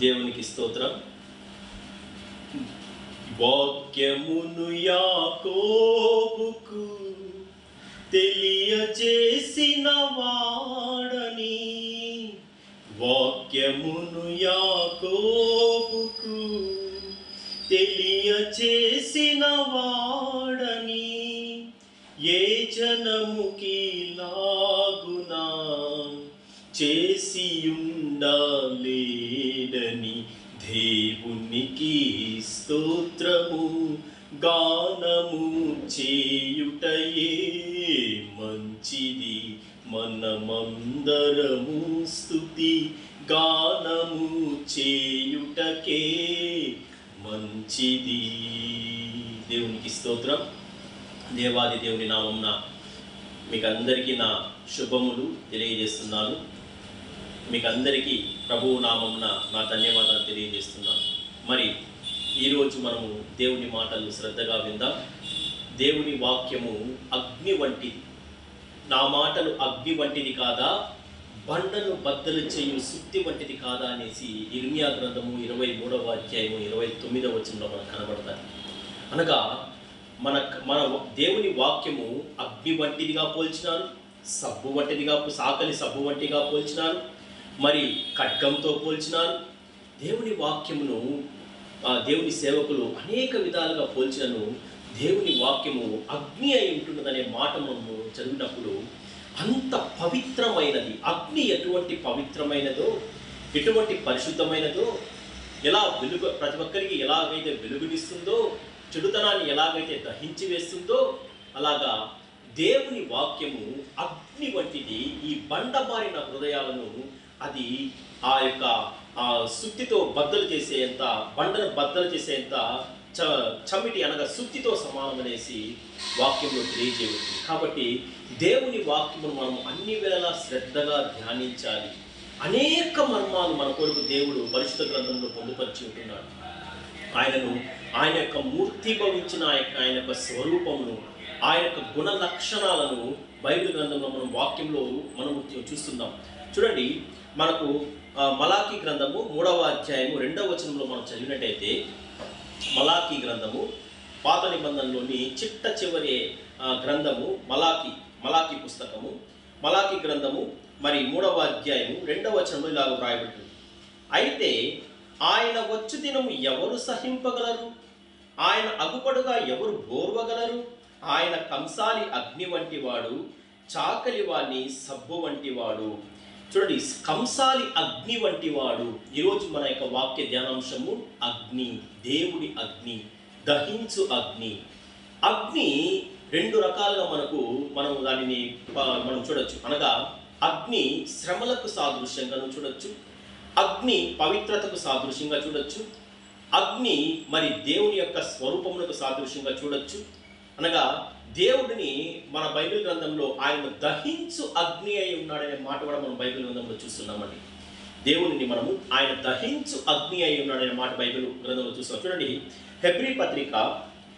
దేవునికి స్తోత్రం. వాక్యమును యాకోబుకు తెలియజేసిన వాడని, వాక్యమును యాకోబుకు తెలియజేసిన వాడని, ఏ జనముకి లాగునా చేసియుండలేడని, దేవునికి స్తోత్రము గానము చేయుటయే మంచిది. మనమందరము స్తుతి గానము చేయుటకే మంచిది. దేవునికి స్తోత్రం. దేవాది దేవుని నామమున మీకు అందరికీ నా శుభములు తెలియజేస్తున్నాను. మీకు అందరికీ ప్రభువు నామమున నా ధన్యవాదాలు తెలియజేస్తున్నాను. మరి ఈరోజు మనము దేవుని మాటలు శ్రద్ధగా విందాం. దేవుని వాక్యము అగ్ని వంటిది. నా మాటలు అగ్ని వంటిది కాదా, బండను బద్దలు చేయు సుత్తి వంటిది కాదా అనేసి ఇర్మియా గ్రంథము 23వ అధ్యాయము 29వ వచనంలో మనకు కనబడతాయి. అనగా మన దేవుని వాక్యము అగ్ని వంటిదిగా పోల్చినారు, సబ్బు వంటిదిగా, సాకలి సబ్బు వంటిగా పోల్చినారు, మరి ఖడ్గంతో పోల్చినారు. దేవుని వాక్యమును దేవుని సేవకులు అనేక విధాలుగా పోల్చినను దేవుని వాక్యము అగ్ని అయి ఉంటున్నదనే మాట మనము చదివినప్పుడు అంత పవిత్రమైనది. అగ్ని ఎటువంటి పవిత్రమైనదో, ఎటువంటి పరిశుద్ధమైనదో, ఎలా వెలుగు ప్రతి ఒక్కరికి ఎలాగైతే వెలుగునిస్తుందో, చెడుతనాన్ని ఎలాగైతే దహించి వేస్తుందో, అలాగా దేవుని వాక్యము అగ్ని వంటిది. ఈ బండబారిన హృదయాలను అది ఆ యొక్క సుత్తితో బద్దలు చేసేంత, బండను బద్దలు చేసేంత చమిటి అనగా సుత్తితో సమానమనేసి వాక్యంలో తెలియజేయబడుతుంది. కాబట్టి దేవుని వాక్యమును మనం అన్ని వేళలా శ్రద్ధగా ధ్యానించాలి. అనేక మర్మాలు మన కొరకు దేవుడు పరిశుద్ధ గ్రంథంలో పొందుపరిచి ఉంటున్నాడు. ఆయన యొక్క మూర్తిభవించిన ఆయన యొక్క స్వరూపమును, ఆయన యొక్క గుణ లక్షణాలను బైబిల్ గ్రంథంలో మనం వాక్యంలో మనం చూస్తున్నాం. చూడండి, మనకు మలాకీ గ్రంథము 3వ అధ్యాయము 2వ వచనంలో మనం చదివినట్టయితే, మలాకీ గ్రంథము పాత నిబంధనలోని చిట్ట చివరి గ్రంథము మలాకీ పుస్తకము, మలాకీ గ్రంథము మరి 3వ అధ్యాయము 2వ వచనంలో ఇలాగ వ్రాయబడుతుంది. అయితే ఆయన వచ్చు దినము ఎవరు సహింపగలరు? ఆయన అగుపడుగా ఎవరు బోర్వగలరు? ఆయన కంసాలి అగ్ని వంటి వాడు, చాకలి వాణ్ణి సబ్బు వంటి వాడు. చూడండి, కంసాలి అగ్ని వంటి వాడు. ఈరోజు మన యొక్క వాక్య ధ్యానాంశము అగ్ని, దేవుడి అగ్ని, దహించు అగ్ని. అగ్ని రెండు రకాలుగా మనం దానిని మనం చూడొచ్చు. అనగా అగ్ని శ్రమలకు సాదృశ్యంగా చూడొచ్చు, అగ్ని పవిత్రతకు సాదృశ్యంగా చూడొచ్చు, అగ్ని మరి దేవుని యొక్క స్వరూపములకు సాదృశ్యంగా చూడొచ్చు. అనగా దేవుడిని మన బైబిల్ గ్రంథంలో ఆయన దహించు అగ్ని అయి ఉన్నాడనే మాట కూడా మనం బైబిల్ గ్రంథంలో చూస్తున్నామండి. దేవుడిని మనము ఆయన దహించు అగ్ని అయి ఉన్నాడనే మాట బైబిల్ గ్రంథంలో చూస్తున్నాం. చూడండి, హెబ్రీ పత్రిక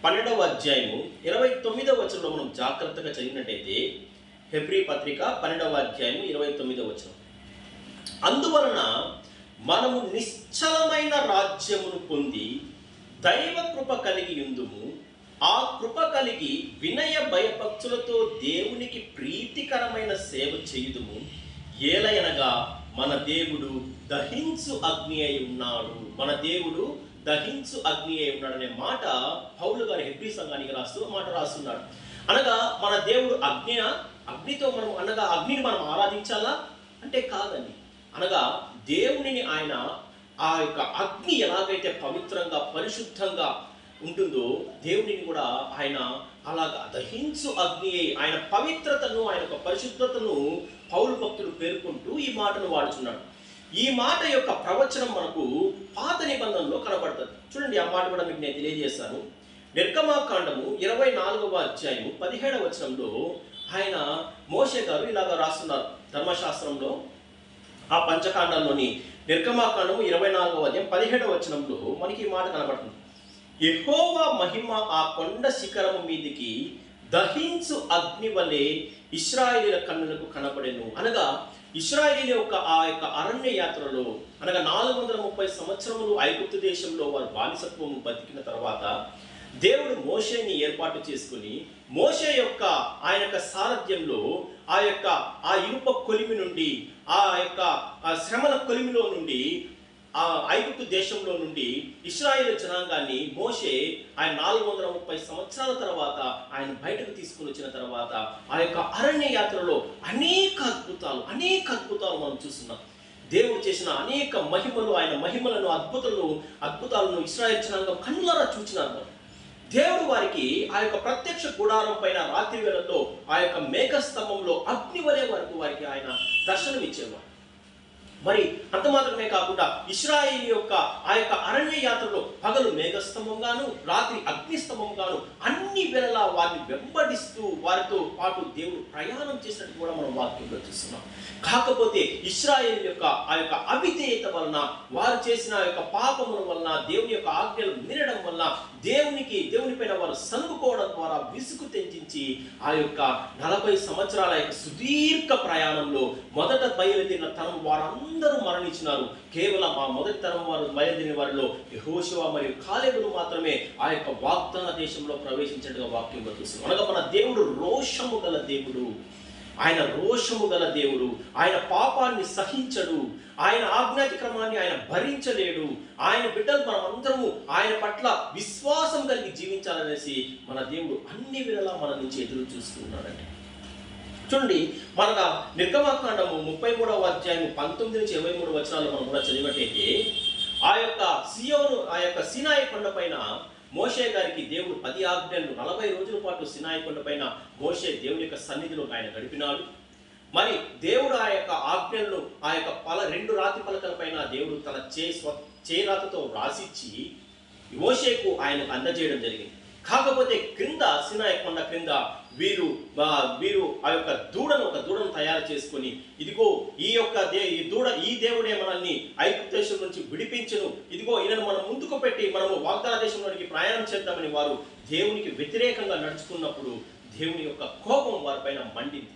12వ అధ్యాయము 29వ వచనంలో మనం జాగ్రత్తగా చదివినట్టయితే, హెబ్రీ పత్రిక 12వ అధ్యాయము 29వ వచనం, అందువలన మనము నిశ్చలమైన రాజ్యమును పొంది దైవ కృప కలిగి ఉందుము, ఆ కృప కలిగి వినయ భయభక్తులతో దేవునికి ప్రీతికరమైన సేవ చేయుదుము. ఏలయనగా మన దేవుడు దహించు అగ్ని అయి ఉన్నాడు. మన దేవుడు దహించు అగ్ని అయి ఉన్నాడు అనే మాట పౌలు గారు హెబ్రీ సంఘానికి రాస్తున్నాడు. అనగా మన దేవుడు అగ్నితో మనం అనగా అగ్నిని మనం ఆరాధించాలా అంటే కాదండి. అనగా దేవునిని ఆయన ఆ యొక్క అగ్ని ఎలాగైతే పవిత్రంగా పరిశుద్ధంగా ఉంటుందో, దేవుడిని కూడా ఆయన అలాగా దహించు అగ్ని అయి ఆయన పవిత్రతను, ఆయన యొక్క పరిశుద్ధతను పౌలు భక్తుడు పేర్కొంటూ ఈ మాటను వాడుచున్నాడు. ఈ మాట యొక్క ప్రవచనం మనకు పాత నిబంధనలో కనబడుతుంది. చూడండి, ఆ మాట కూడా మీకు నేను తెలియజేస్తాను. నిర్గమాకాండము 24వ అధ్యాయము 17వ వచనంలో ఆయన మోషే గారు ఇలాగా రాస్తున్నారు. ధర్మశాస్త్రంలో ఆ పంచకాండంలోని నిర్గమాకాండము 24వ అధ్యాయం 17వ వచనంలో మనకి ఈ మాట కనబడుతుంది. యెహోవా మహిమ ఆ కొండ శిఖరము మీదికి దహించు అగ్ని వలె ఇశ్రాయేలీల కన్నులకు కనబడెను. అనగా ఇశ్రాయేలీయుల యొక్క ఆ యొక్క అరణ్య యాత్రలో అనగా 430 సంవత్సరములు ఐగుప్తు దేశంలో వారు బానిసత్వం బతికిన తర్వాత దేవుడు మోషేని ఏర్పాటు చేసుకుని మోషే యొక్క ఆయన యొక్క సారథ్యంలో ఆ ఇనుప కొలిమి నుండి ఆ శ్రమల కొలిమిలో నుండి ఆ ఐగుప్తు దేశంలో నుండి ఇశ్రాయేలు జనాంగాన్ని మోషే ఆయన 430 సంవత్సరాల తర్వాత ఆయన బయటకు తీసుకుని వచ్చిన తర్వాత ఆ యొక్క అరణ్య యాత్రలో అనేక అద్భుతాలు మనం చూస్తున్నాం. దేవుడు చేసిన అనేక మహిమలు, ఆయన మహిమలను అద్భుతాలను ఇశ్రాయేలు జనాంగం కన్నులారా చూచినారు. దేవుడు వారికి ఆ యొక్క ప్రత్యక్ష గుడారం పైన రాత్రి వేళల్లో ఆ యొక్క మేఘస్తంభంలో అగ్ని వలె వరకు వారికి ఆయన దర్శనం ఇచ్చేవాడు. మరి అంత మాత్రమే కాకుండా ఇశ్రాయేలు యొక్క ఆ యొక్క అరణ్య యాత్రలో పగలు మేఘస్తంభంగాను రాత్రి అగ్నిస్తంభంగాను అన్ని వేళలా వారిని వెంబడిస్తూ వారితో పాటు దేవుడు ప్రయాణం చేసినట్టు కూడా మనం వాక్యంలో చూస్తున్నాం. కాకపోతే ఇశ్రాయేలు యొక్క ఆ యొక్క అవిధేయత వలన, వారు చేసిన ఆ యొక్క పాపముల వలన, దేవుని యొక్క ఆజ్ఞలు మీరడం వలన దేవుని పైన వారు సనుకోవడం ద్వారా విసుగు తెంచి ఆ యొక్క 40 సంవత్సరాల యొక్క సుదీర్ఘ ప్రయాణంలో మొదట బయలుదేరిన తరం వారందరూ మరణించినారు. కేవలం ఆ మొదటి తరం వారు బయలుదేరిన వారిలో యెహోషువ మరియు కాలేబులు మాత్రమే ఆ యొక్క వాగ్దాన దేశంలో ప్రవేశించినట్టుగా వాక్యంలో చూస్తున్నాం. అనగా మన దేవుడు రోషము గల దేవుడు, ఆయన రోషము గల దేవుడు, ఆయన పాపాన్ని సహించడు, ఆయన ఆజ్ఞాతిక్రమాన్ని ఆయన భరించలేడు. ఆయన బిడ్డలు మనం అందరము ఆయన పట్ల విశ్వాసం కలిగి జీవించాలనేసి మన దేవుడు అన్ని వేళలా మన నుంచి ఎదురు చూస్తూ ఉన్నాడండి. చూడండి, మన నిర్గమాకాండము 33వ అధ్యాయం 19 నుంచి 23 వచనాలు మనం కూడా చదివినట్టయితే ఆ యొక్క సీనాయి కొండ పైన మోషే గారికి దేవుడు 10 ఆజ్ఞలు 40 రోజుల పాటు సీనాయి కొండ పైన మోషే దేవుని యొక్క సన్నిధిలో ఆయన గడిపినాడు. మరి దేవుడు ఆ యొక్క ఆజ్ఞలను ఆ యొక్క 2 రాతి పలకల పైన దేవుడు తన చేరాతతో రాసిచ్చి మోషేకు ఆయన అందజేయడం జరిగింది. కాకపోతే క్రింద సీనాయి కొండ క్రింద వీరు ఆ యొక్క దూడను తయారు చేసుకొని, ఇదిగో ఈ దేవుడే మనల్ని ఐగుప్తు దేశం నుంచి విడిపించును, ఇదిగో ఈయనను మనం ముందుకు పెట్టి మనము వాగ్దాన దేశంలోనికి ప్రయాణం చేద్దామని వారు దేవునికి వ్యతిరేకంగా నడుచుకున్నప్పుడు దేవుని యొక్క కోపం వారిపైన మండింది.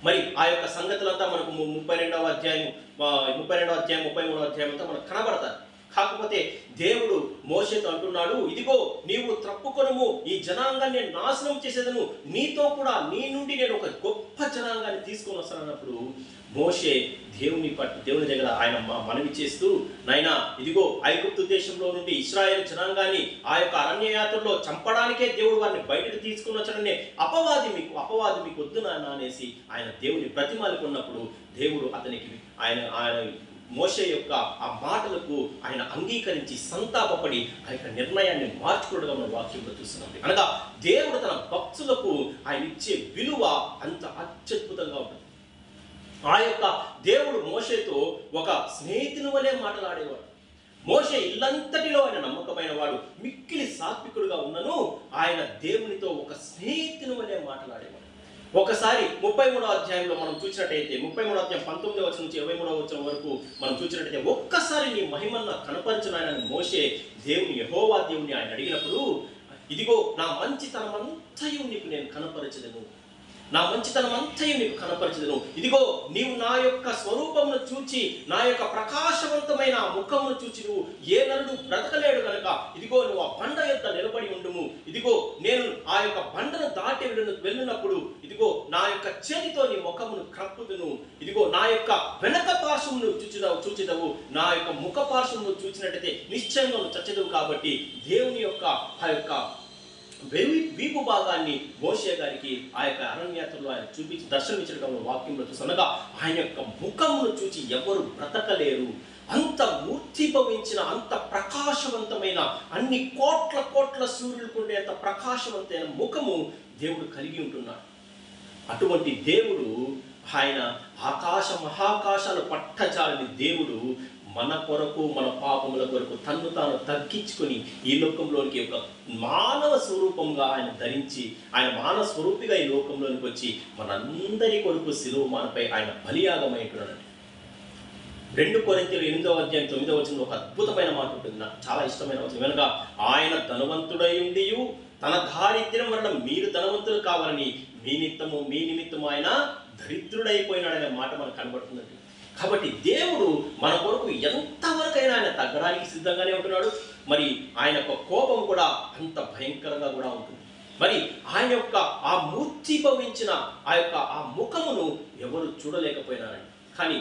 మరి ఆ యొక్క సంగతులంతా మనకు 32వ అధ్యాయం 33వ అధ్యాయం అంతా మనకు కనబడతారు. కాకపోతే దేవుడు మోషేతో అంటున్నాడు, ఇదిగో నీవు త్రప్పుకొనుము, ఈ జనాంగాన్ని నేను నాశనం చేసేదను, నీతో కూడా నీ నుండి నేను ఒక గొప్ప జనాంగాన్ని తీసుకొని వస్తానన్నప్పుడు మోషే దేవుని దగ్గర ఆయన మనవి చేస్తూ, నాయనా ఇదిగో ఐగుప్తు దేశంలో నుండి ఇశ్రాయేలు జనాంగాన్ని ఆ యొక్క అరణ్య యాత్రలో చంపడానికే దేవుడు వారిని బయటకు తీసుకుని వచ్చాడనే అపవాది మీకు వద్దు నాన్న అనేసి ఆయన దేవుని ప్రతిమాలుకున్నప్పుడు దేవుడు అతనికి ఆయన మోషే యొక్క ఆ మాటలకు ఆయన అంగీకరించి సంతాపపడి ఆ యొక్క నిర్ణయాన్ని మార్చుకోవడం మన వాక్యంలో చూస్తున్నాం. అనగా దేవుడు తన భక్తులకు ఆయన ఇచ్చే విలువ అంత అత్యద్భుతంగా ఉంటుంది. ఆ యొక్క దేవుడు మోషేతో ఒక స్నేహితుని వలె మాట్లాడేవాడు. మోషే ఇల్లంతటిలో ఆయన నమ్మకమైన వాడు, మిక్కిలి సాత్వికుడుగా ఉన్నను ఆయన దేవునితో ఒక స్నేహితుని వలె మాట్లాడేవాడు. ఒకసారి 33వ అధ్యాయంలో మనం చూసినట్టయితే 33వ అధ్యాయం 19వ వచనం నుంచి 23వ వచనం వరకు మనం చూసినట్టయితే, ఒక్కసారి నీ మహిమను కనపరచునాయని మోషే యెహోవా దేవుని ఆయన అడిగినప్పుడు, ఇదిగో నా మంచితనమంతయు నీకు నేను కనపరచదను, ఇదిగో నీవు నా యొక్క స్వరూపమును చూచి నా యొక్క ప్రకాశవంతమైన ముఖమును చూచి నువ్వు ఏ నరుడు బ్రతకలేడు కనుక ఇదిగో నువ్వు ఆ బండ యొక్క నిలబడి ఉండుము, ఇదిగో నేను ఆ యొక్క బండను దాటి వెళ్ళినప్పుడు ఇదిగో నా యొక్క చేతితో నీ ముఖమును కప్పుదును, ఇదిగో నా యొక్క వెనక పార్శ్వమును చూచిదవు, నా యొక్క ముఖ పార్శ్వమును చూచినట్టయితే నిశ్చయంగా నువ్వు చచ్చదవు. కాబట్టి దేవుని యొక్క ఆ యొక్క వీపు భాగాన్ని మోషే గారికి ఆ యొక్క అరణ్యాత్రలో ఆయన చూపించి దర్శనమిచ్చడం వాక్యంలో చూసనగా ఆయన యొక్క ముఖమును చూచి ఎవరు బ్రతకలేరు. అంత మూర్తిభవించిన, అంత ప్రకాశవంతమైన, అన్ని కోట్ల సూర్యులకు ఉండే అంత ప్రకాశవంతమైన ముఖము దేవుడు కలిగి ఉంటున్నాడు. అటువంటి దేవుడు ఆయన మహాకాశాలు పట్టజాలని దేవుడు మన కొరకు, మన పాపముల కొరకు తన్ను తాను తగ్గించుకొని ఈ లోకంలోనికి ఒక మానవ స్వరూపంగా ఆయన ధరించి, ఆయన మానవ స్వరూపిగా ఈ లోకంలోనికి వచ్చి మనందరి కొరకు శిలువ మనపై ఆయన బలియాగమైంటున్నాడు. 2 కొరింథీయులు 8వ అధ్యాయం 9వ వచనంలో ఒక అద్భుతమైన మాట ఉంటుంది, నాకు చాలా ఇష్టమైన వచనం. వెనుక ఆయన ధనవంతుడై ఉండియు తన దారిద్ర్యం వలన మీరు ధనవంతులు కావాలని మీ నిమిత్తము ఆయన దరిద్రుడైపోయినాడనే మాట మనకు కనబడుతుందండి. కాబట్టి దేవుడు మన కొరకు ఎంతవరకైనా ఆయన తగ్గడానికి సిద్ధంగానే ఉంటున్నాడు. మరి ఆయన యొక్క కోపం కూడా అంత భయంకరంగా కూడా ఉంటుంది. మరి ఆయన యొక్క ఆ మూర్తిభవించిన ఆ ముఖమును ఎవరు చూడలేకపోయినారండి. కానీ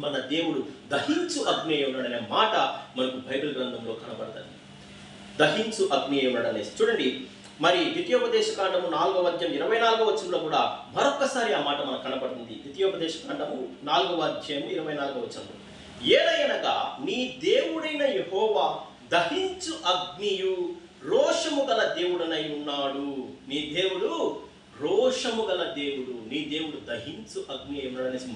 మన దేవుడు దహించు అగ్నేయ ఉన్నాడనే మాట మనకు బైబిల్ గ్రంథంలో కనబడుతుంది. దహించు అగ్నేయ ఉన్నాడనేసి చూడండి. మరి ద్వితీయోపదేశ కాండము 4వ అధ్యాయం 24వ వచనంలో కూడా మరొకసారి ఆ మాట మనకు కనబడుతుంది. ద్వితీయోపదేశ కాండము 4వ అధ్యాయం 24వ వచనంలో, ఏలయనగా నీ దేవుడైన యెహోవా దహించు అగ్నియు రోషము గల దేవుడనై ఉన్నాడు. నీ దేవుడు రోషము గల దేవుడు, నీ దేవుడు దహించు అగ్ని ఉన్నాడు అనేసి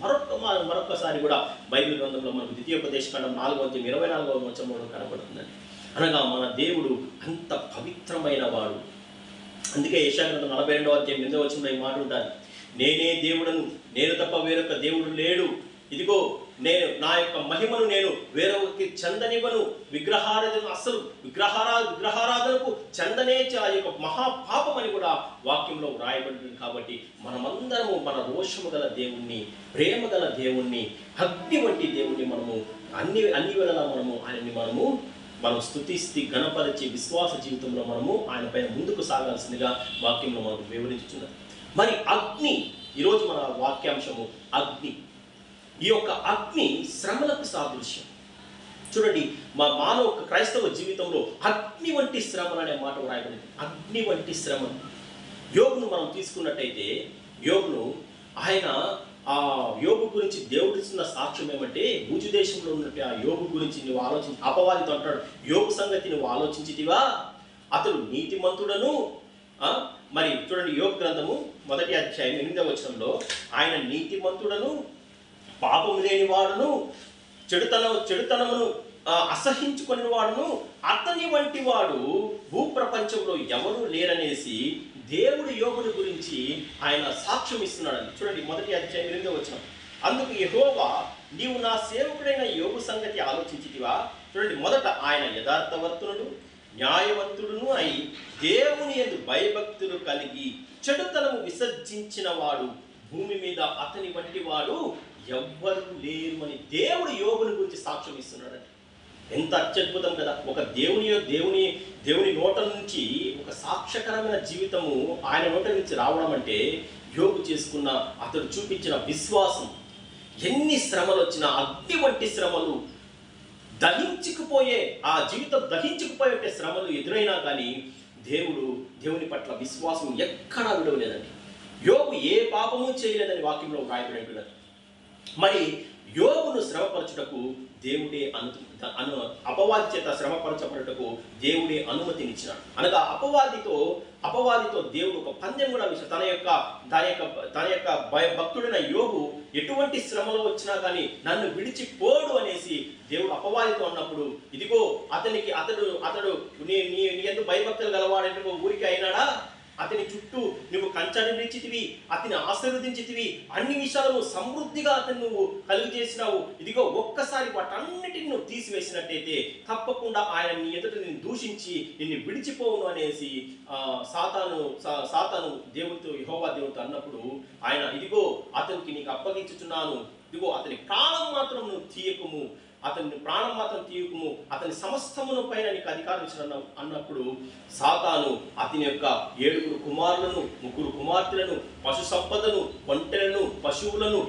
మరొకసారి కూడా బైబిల్ గ్రంథంలో మనకు ద్వితీయోపదేశ కాండం 4వ అధ్యాయం 24వ వచనంలో కనబడుతుందండి. అనగా మన దేవుడు అంత పవిత్రమైన వాడు. అందుకే యెషయా గ్రంథం 42వ అధ్యాయం 8వ వచనంలో ఈ మాట ఉంటుంది, నేనే దేవుడను, నేను తప్ప వేరొక దేవుడు లేడు. ఇదిగో నేను నా యొక్క మహిమను నేను వేరొకరికి చెందనివ్వను. విగ్రహారాధన అస్సలు విగ్రహారాధనకు చెందనే ఆ యొక్క మహాపాపం అని కూడా వాక్యంలో వ్రాయబడింది. కాబట్టి మనమందరము మన రోషము గల దేవుణ్ణి, ప్రేమ గల దేవుణ్ణి, అగ్ని వంటి దేవుణ్ణి మనము అన్ని వేళలా ఆయన్ని మనం స్తుతిస్తూ గణపరిచి విశ్వాస జీవితంలో మనము ఆయన పైన ముందుకు సాగాల్సిందిగా వాక్యంలో మనకు వివరించుతున్నది. మరి అగ్ని, ఈరోజు మన వాక్యాంశము అగ్ని. ఈ యొక్క అగ్ని శ్రమలకు సాదృశ్యం. చూడండి, మా మానవ క్రైస్తవ జీవితంలో అగ్ని వంటి శ్రమలు అనే మాట వ్రాయబడింది. అగ్ని వంటి శ్రమలు. యోబును మనం తీసుకున్నట్టయితే, ఆయన ఆ యోబు గురించి దేవుడు ఇస్తున్న సాక్ష్యం ఏమంటే, భూజు దేశంలో ఉన్నట్టు ఆ యోబు గురించి నువ్వు ఆలోచించి, అపవాదితో అంటాడు, యోబు సంగతి నువ్వు ఆలోచించితివా, అతడు నీతిమంతుడను. మరి చూడండి, యోబు గ్రంథము 1వ అధ్యాయం 8వ వచనంలో, ఆయన నీతిమంతుడను, పాపము లేని వాడును, చెడుతనమును అసహించుకుని వాడును, అతని వంటి వాడు భూప్రపంచంలో ఎవరు లేరనేసి దేవుడు యోబుని గురించి ఆయన సాక్ష్యం ఇస్తున్నాడని. చూడండి, 1వ అధ్యాయం 8వ వచనం, అందుకు యెహోవా, నీవు నా సేవకుడైన యోబు సంగతి ఆలోచించితివా. చూడండి, మొదట ఆయన యథార్థవర్తనుడు, న్యాయవంతుడును అయి దేవుని యందు భయభక్తులు కలిగి చెడుతనము విసర్జించిన వాడు భూమి మీద అతని వంటి వాడు ఎవ్వరు లేరు అని దేవుడు యోబుని గురించి సాక్ష్యం ఇస్తున్నాడండి. ఎంత అత్యద్భుతం కదా! ఒక దేవుని నోట నుంచి ఒక సాక్ష్యకరమైన జీవితము ఆయన నోట నుంచి రావడం అంటే, యోబు చేసుకున్న, అతడు చూపించిన విశ్వాసం. ఎన్ని శ్రమలు వచ్చినా, అగ్ని వంటి శ్రమలు, దహించుకుపోయే ఆ జీవితం దహించుకుపోయే శ్రమలు ఎదురైనా కానీ దేవుని పట్ల విశ్వాసం ఎక్కడా విడవలేదండి. యోబు ఏ పాపము చేయలేదని వాక్యంలో వ్రాయబడి ఉంటున్నారు. మరి యోబును శ్రమపరచుటకు దేవుడే అపవాది చేత శ్రమపరచబడుటకు దేవుడే అనుమతినిచ్చినాడు. అనగా అపవాదితో దేవుడు ఒక పందెం కూడా తన యొక్క భక్తుడైన యోబు ఎటువంటి శ్రమలో వచ్చినా కానీ నన్ను విడిచిపోడు అనేసి దేవుడు అపవాదితో అన్నప్పుడు, ఇదిగో అతడు నీ యందు భయభక్తులు గలవాడంటే ఊరికి అయినాడా, అతని చుట్టూ నువ్వు కంచెను నిలిచితివి, అతని ఆశీర్వదించితివి, అన్ని విషయాలను సమృద్ధిగా అతను నువ్వు కలుగు చేసినావు. ఇదిగో ఒక్కసారి వాటన్నిటిని నువ్వు తీసివేసినట్టయితే తప్పకుండా ఆయన నీ ఎదుట నిన్ను దూషించి నిన్ను విడిచిపోవును అనేసి సాతాను యెహోవా దేవుడితో అన్నప్పుడు, ఆయన ఇదిగో అతనికి నీకు అప్పగించుచున్నాను, ఇదిగో అతని ప్రాణం మాత్రం నువ్వు తీయకుము, అతని సమస్తమును పైన నీకు అధికారం ఇచ్చిన అన్నప్పుడు, సాతాను అతని యొక్క 7 కుమారులను, 3 కుమార్తెలను, పశు సంపదను, ఒంటెలను, పశువులను,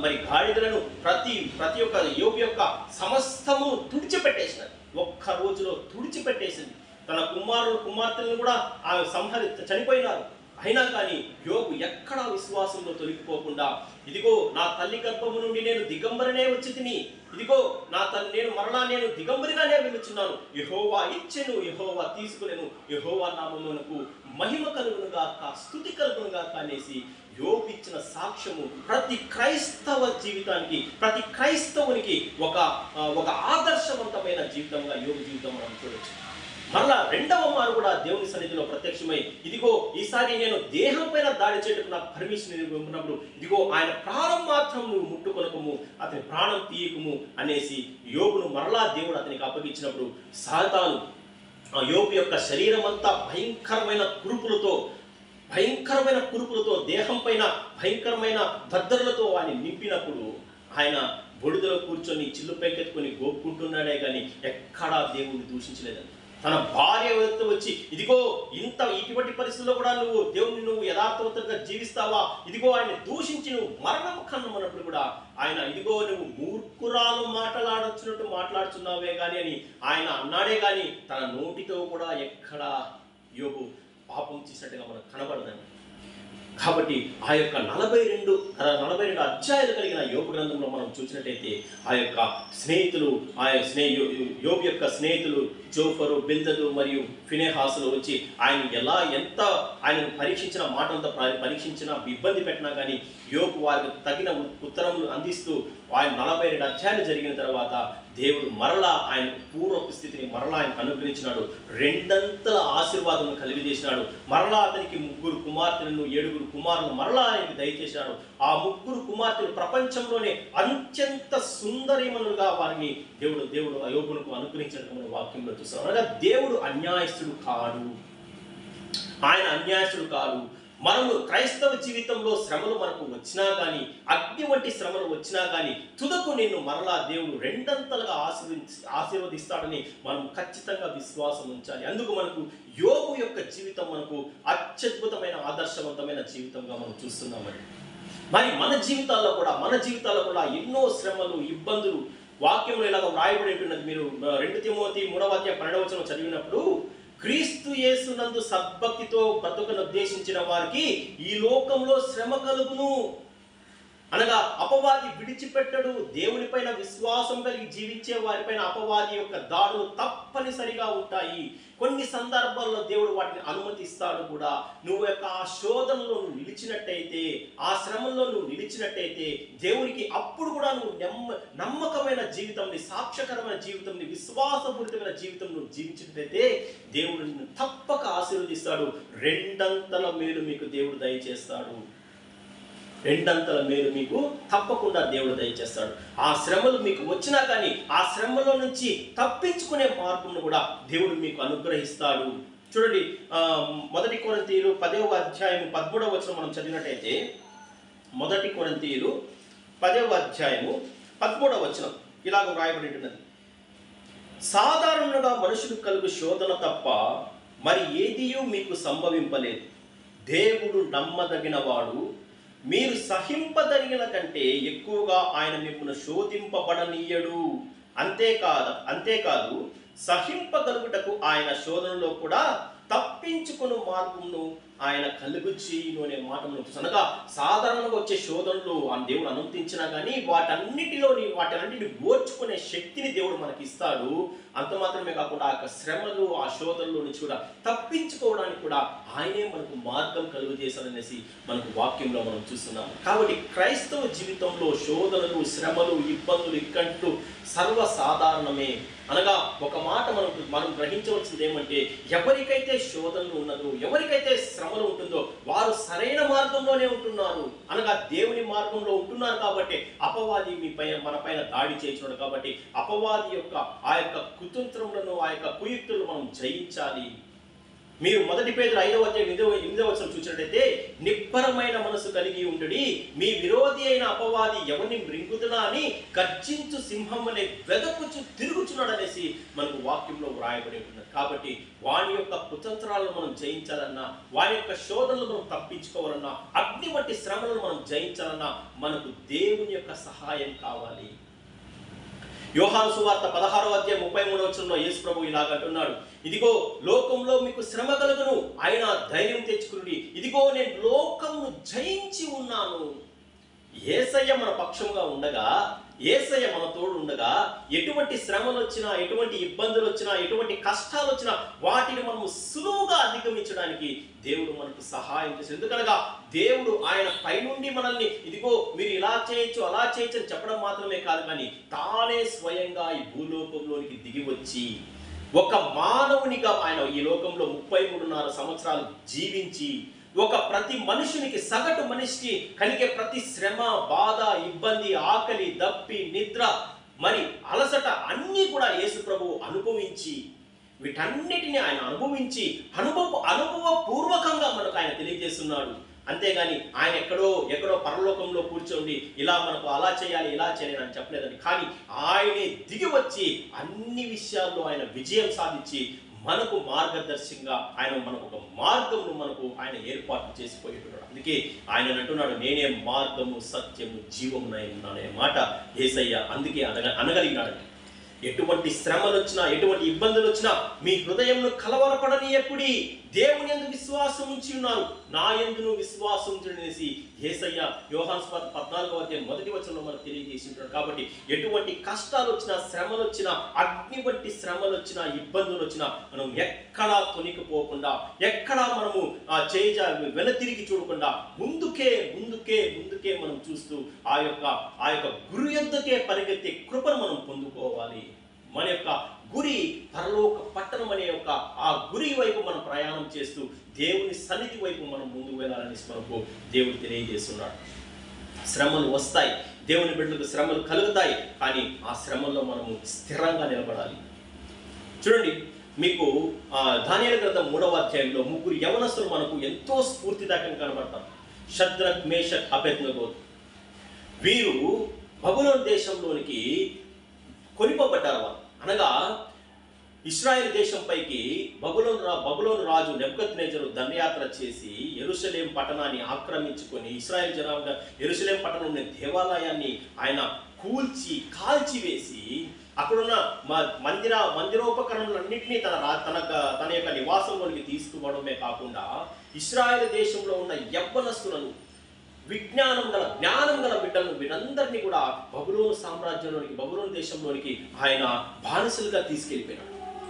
మరి గాడిదలను, ప్రతి ఒక్క యోబు యొక్క సమస్తమును తుడిచిపెట్టేసినది. ఒక్క రోజులో తుడిచిపెట్టేసింది. తన కుమార్తెలను కూడా ఆమె చనిపోయినారు. అయినా కానీ యోబు ఎక్కడా విశ్వాసంలో తొలగిపోకుండా, ఇదిగో నా తల్లి గర్భము నుండి నేను దిగంబరనే వచ్చి తిని, ఇదిగో నేను దిగంబరిగానే వెలుచున్నాను. యెహోవా ఇచ్చెను, యెహోవా తీసుకునేను, యెహోవా నామమునకు మహిమ కలుగునుగాక, స్తుతి కలుగునుగాక అనేసి యోబు ఇచ్చిన సాక్ష్యము ప్రతి క్రైస్తవ జీవితానికి, ప్రతి క్రైస్తవునికి ఒక ఆదర్శవంతమైన జీవితంగా యోబు జీవితం మనం చూడొచ్చు. మరలా రెండవ మారు కూడా దేవుని సన్నిధిలో ప్రత్యక్షమై, ఇదిగో ఈసారి నేను దేహం పైన దాడి చేయడానికి నాకు పర్మిషన్ ఇవ్వనప్పుడు, ఇదిగో ఆయన ప్రాణం మాత్రం నువ్వు ముట్టుకొనకము, అతని ప్రాణం తీయకము అనేసి యోబును మరలా దేవుడు అతనికి అప్పగించినప్పుడు, సాతాను యోబు యొక్క శరీరం అంతా భయంకరమైన కురుపులతో భయంకరమైన కురుపులతో, దేహం పైన భయంకరమైన దద్దరులతో ఆయన నింపినప్పుడు ఆయన బొడిదలో కూర్చొని చిల్లు పైకెత్తుకొని గోక్కుంటున్నాడే కానీ ఎక్కడా దేవుణ్ణి దూషించలేదండి. తన భార్య వచ్చి ఇదిగో ఇటువంటి పరిస్థితుల్లో కూడా నువ్వు యథార్థవంతంగా జీవిస్తావా, ఇదిగో ఆయన దూషించి నువ్వు మరణం కన్నమన్నప్పుడు కూడా ఆయన ఇదిగో నువ్వు మూర్ఖురాలు మాట్లాడుతున్నట్టు మాట్లాడుతున్నావే కానీ అని ఆయన అన్నాడే కానీ తన నోటితో కూడా ఎక్కడా యోబు పాపం చేసినట్టుగా మనకు కనబడదండి. కాబట్టి ఆ యొక్క 42 అధ్యాయాలు కలిగిన యోబు గ్రంథంలో మనం చూసినట్టయితే ఆ యొక్క స్నేహితులు, యోబు యొక్క స్నేహితులు జోఫరు, బిల్దదు మరియు ఫినెహాసులు వచ్చి ఎంత ఆయనను పరీక్షించిన మాటలతో పరీక్షించిన ఇబ్బంది పెట్టినా కానీ యోబు వారికి తగిన ఉత్తరములు అందిస్తూ ఆయన 42 అధ్యాయాలు జరిగిన తర్వాత దేవుడు మరలా ఆయన పూర్వపు స్థితిని మరలా ఆయనకు అనుగ్రహించినాడు. 2 అంతల ఆశీర్వాదం కలిగజేసినాడు. మరలా అతనికి 3 కుమార్తెలను 7 కుమారులను మరలా ఆయనకు దయచేసినాడు. ఆ 3 కుమార్తెలు ప్రపంచంలోనే అత్యంత సుందరీమణులుగా వారిని దేవుడు యోబునకు అనుగ్రహించడం మన వాక్యంలో చూస్తాం. అనగా దేవుడు అన్యాయస్తుడు కాదు, ఆయన అన్యాయస్తుడు కాదు. మనము క్రైస్తవ జీవితంలో శ్రమలు మనకు వచ్చినా కానీ, అగ్ని వంటి శ్రమలు వచ్చినా కానీ తుదకు నిన్ను మరలా దేవుడు 2 అంతలుగా ఆశీర్వదిస్తాడని మనం ఖచ్చితంగా విశ్వాసం ఉంచాలి. అందుకు మనకు యోబు యొక్క జీవితం మనకు అత్యద్భుతమైన ఆదర్శవంతమైన జీవితంగా మనం చూస్తున్నామండి. మరి మన జీవితాల్లో కూడా ఎన్నో శ్రమలు, ఇబ్బందులు వాక్యంలో ఇలాగ వ్రాయబడి ఉంటున్నది. మీరు 2 తిమోతి 3:12 చదివినప్పుడు క్రీస్తు యేసునందు సద్భక్తితో బ్రతుకను ఉద్దేశించిన వారికి ఈ లోకంలో శ్రమ కలుగును. అనగా అపవాది విడిచిపెట్టడు. దేవునిపైన విశ్వాసం కలిగి జీవించే వారిపైన అపవాది యొక్క దాడులు తప్పనిసరిగా ఉంటాయి. కొన్ని సందర్భాల్లో దేవుడు వాటిని అనుమతిస్తాడు కూడా. నువ్వు యొక్క ఆ శోధనలో నువ్వు నిలిచినట్టయితే, ఆ శ్రమంలో నువ్వు నిలిచినట్టయితే దేవునికి అప్పుడు కూడా నువ్వు నమ్మకమైన జీవితంని, సాక్ష్యకరమైన జీవితంని, విశ్వాసపూరితమైన జీవితం నువ్వు జీవించినట్టయితే దేవుడు నిన్ను తప్పక ఆశీర్వదిస్తాడు. 2 అంతల మేలు మీకు దేవుడు దయచేస్తాడు. 2 అంతల మేలు మీకు తప్పకుండా దేవుడు దయచేస్తాడు. ఆ శ్రమలు మీకు వచ్చినా కానీ ఆ శ్రమలో నుంచి తప్పించుకునే మార్గంను కూడా దేవుడు మీకు అనుగ్రహిస్తాడు. చూడండి, 1 కొరింథీయులు 10:13 మనం చదివినట్టయితే, 1 కొరింథీయులు 10:13 ఇలాగ వ్రాయబడి ఉంటున్నది. సాధారణంగా మనుషులకు కలుగు శోధన తప్ప మరి ఏదియూ మీకు సంభవింపలేదు. దేవుడు నమ్మదగిన వాడు, మీరు సహింపదగిన కంటే ఎక్కువగా ఆయన మిమ్మల్ని శోధింపబడనీయడు. అంతేకాదు సహింపగలుగుటకు ఆయన శోధనలో కూడా తప్పించుకుని మార్గమును ఆయన కలుగు చేయును అనే మాట మనం చూస్తాం. అనగా సాధారణంగా వచ్చే శోధనలు ఆ దేవుడు అనుమతించినా కానీ వాటన్నిటిని ఓర్చుకునే శక్తిని దేవుడు మనకి ఇస్తాడు. అంత మాత్రమే కాకుండా ఆ శ్రమలు, ఆ శోధనలో నుంచి కూడా తప్పించుకోవడానికి కూడా ఆయనే మనకు మార్గం కలుగు చేశాడనేసి మనకు వాక్యంలో మనం చూస్తున్నాం. కాబట్టి క్రైస్తవ జీవితంలో శోధనలు, శ్రమలు, ఇబ్బందులు, ఇక్కట్లు సర్వసాధారణమే. అనగా ఒక మాట మనం గ్రహించవలసింది ఏమంటే, ఎవరికైతే శోధనలు ఉన్నదో, ఎవరికైతే శ్రమలు ఉంటుందో వారు సరైన మార్గంలోనే ఉంటున్నారు. అనగా దేవుని మార్గంలో ఉంటున్నారు. కాబట్టి అపవాది మన పైన దాడి చేయించున్నాడు. కాబట్టి అపవాది యొక్క ఆ యొక్క కుతంత్రములను, ఆ యొక్క కుయుక్తులను మనం జయించాలి. మీరు 1 పేతురు 5:8 చూసినట్టయితే, నిబ్బరమైన మనసు కలిగి ఉండుడి, మీ విరోధి అయిన అపవాది ఎవరిని మృంగుతున్నా అని గర్జించు సింహం వలె వెదకుచు తిరుగుచున్నాడు అనేసి మనకు వాక్యంలో వ్రాయబడి ఉంటుంది. కాబట్టి వాని యొక్క కుతంత్రాలను మనం జయించాలన్నా, వాని యొక్క శోధనలు మనం తప్పించుకోవాలన్నా, అగ్ని వంటి శ్రమలను మనం జయించాలన్నా మనకు దేవుని యొక్క సహాయం కావాలి. యోహాను సువార్త 16:33 యేసు ప్రభు ఇలాగ అంటున్నాడు, ఇదిగో లోకంలో మీకు శ్రమ కలుగును, ఆయన ధైర్యం తెచ్చుకుని, ఇదిగో నేను లోకమును జయించి ఉన్నాను. యేసయ్య మన పక్షంగా ఉండగా, యేసయ్య మన తోడు ఉండగా, ఎటువంటి శ్రమలు వచ్చినా, ఎటువంటి ఇబ్బందులు వచ్చినా, ఎటువంటి కష్టాలు వచ్చినా వాటిని మనము సులువుగా అధిగమించడానికి దేవుడు మనకు సహాయం చేశాడు. ఎందుకనగా దేవుడు ఆయన పైనుండి మనల్ని ఇదిగో మీరు ఇలా చేయొచ్చు, అలా చేయొచ్చు అని చెప్పడం మాత్రమే కాదు, కానీ తానే స్వయంగా ఈ భూలోకంలోనికి దిగి వచ్చి ఒక మానవునిగా ఆయన ఈ లోకంలో 33.5 సంవత్సరాలు జీవించి ప్రతి మనుషునికి, సగటు మనిషికి కలిగే ప్రతి శ్రమ, బాధ, ఇబ్బంది, ఆకలి, దప్పి, నిద్ర, మరి అలసట అన్నీ కూడా యేసు ప్రభువు అనుభవించి వీటన్నిటిని ఆయన అనుభవించి అనుభవపూర్వకంగా మనకు ఆయన తెలియజేస్తున్నాడు. అంతేగాని ఆయన ఎక్కడో పరలోకంలో కూర్చోండి ఇలా మనకు అలా చేయాలి ఇలా చేయాలి అని చెప్పలేదని, కానీ ఆయనే దిగి వచ్చి అన్ని విషయాల్లో ఆయన విజయం సాధించి మనకు మార్గదర్శిగా ఆయన మనకు ఒక మార్గమును మనకు ఆయన ఏర్పాటు చేసిపోయేటున్నాడు. అందుకే ఆయన అంటున్నాడు, నేనే మార్గము సత్యము జీవమునై ఉన్నాను అనే మాట యేసయ్య అందుకే అనగలిగినాడు. ఎటువంటి శ్రమలు వచ్చినా, ఎటువంటి ఇబ్బందులు వచ్చినా మీ హృదయంను కలవరపడనీయకుడి, దేవుని యందు విశ్వాసం ఉంచి ఉన్నారు, నా యందును విశ్వాసం ఉంచనేసి యేసయ్య యోహాను 14:1 మనకు తెలియజేసి ఉంటాడు. కాబట్టి ఎటువంటి కష్టాలు వచ్చినా, శ్రమలు వచ్చినా, అగ్ని వంటి శ్రమలు వచ్చినా, ఇబ్బందులు వచ్చినా మనం ఎక్కడా తొనికిపోకుండా, ఎక్కడా మనము వెనతిరిగి చూడకుండా ముందుకే మనం చూస్తూ ఆ యొక్క గురి యొద్దకే పరిగెత్తే కృపను మనం పొందుకోవాలి. మన యొక్క గురి పరలోక పట్టణం అనే ఆ గురి వైపు మనం ప్రయాణం చేస్తూ దేవుని సన్నిధి వైపు మనం ముందుకు వెళ్ళాలని మనకు దేవుడు తెలియజేస్తున్నాడు. శ్రమలు వస్తాయి, దేవుని బిడ్డలకు శ్రమలు కలుగుతాయి, కానీ ఆ శ్రమల్లో మనము స్థిరంగా నిలబడాలి. చూడండి, మీకు దానియేలు గ్రంథం 3వ అధ్యాయంలో 3 యవనస్తులు మనకు ఎంతో స్ఫూర్తిదాయకంగా కనబడతారు. షద్రక్, మేషక్, అబేద్నెగో. వీరు బబులోను దేశంలోనికి కొనిపోబడ్డారు. అనగా ఇశ్రాయేలు దేశంపైకి బబులోను రాజు నెబుకద్నెజరు దండయాత్ర చేసి యెరూషలేం పట్టణాన్ని ఆక్రమించుకొని యెరూషలేం పట్టణంలోని దేవాలయాన్ని ఆయన కాల్చివేసి అక్కడున్న మందిరోపకరణలన్నింటినీ తన యొక్క నివాసంలోనికి తీసుకుపోవడమే కాకుండా ఇశ్రాయేలు దేశంలో ఉన్న యవ్వనస్తులను, జ్ఞానం గల బిడ్డలను వీరందరినీ కూడా బబులోను సామ్రాజ్యంలోనికి, బబులోను దేశంలోనికి ఆయన బానిసలుగా తీసుకెళ్ళిపోయినాడు.